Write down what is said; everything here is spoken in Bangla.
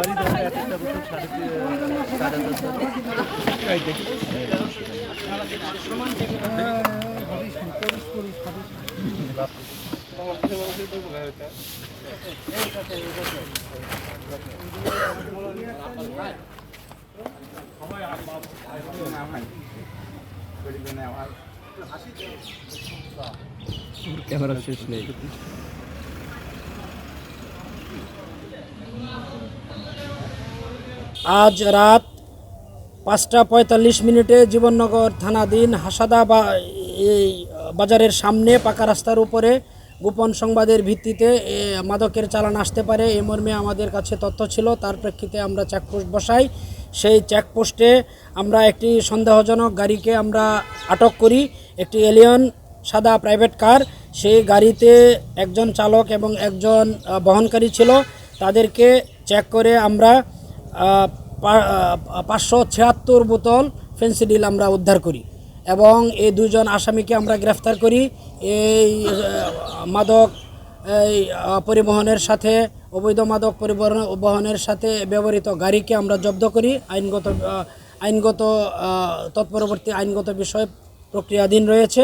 এবারই ধরো এক একটা বোতল 3.5 ক্যামেরা শেষ নেই। আজ রাত 5:45 জীবননগর থানাধীন হাসাদা এই বাজারের সামনে পাকা রাস্তার উপরে গোপন সংবাদের ভিত্তিতে মাদকের চালান আসতে পারে এই মর্মে আমাদের কাছে তথ্য ছিল। তার প্রেক্ষিতে আমরা চেকপোস্ট বসাই। সেই চেকপোস্টে আমরা একটি সন্দেহজনক গাড়িকে আমরা আটক করি, একটি এলিয়ন সাদা প্রাইভেট কার। সেই গাড়িতে একজন চালক এবং একজন বহনকারী ছিল। তাদেরকে চেক করে আমরা 576 বোতল ফেন্সিডিল আমরা উদ্ধার করি এবং এই দুজন আসামিকে আমরা গ্রেফতার করি। এই মাদক পরিবহনের সাথে অবৈধ মাদক পরিবহনের সাথে ব্যবহৃত গাড়িকে আমরা জব্দ করি। আইনগত তৎপরবর্তী আইনগত বিষয় প্রক্রিয়াধীন রয়েছে।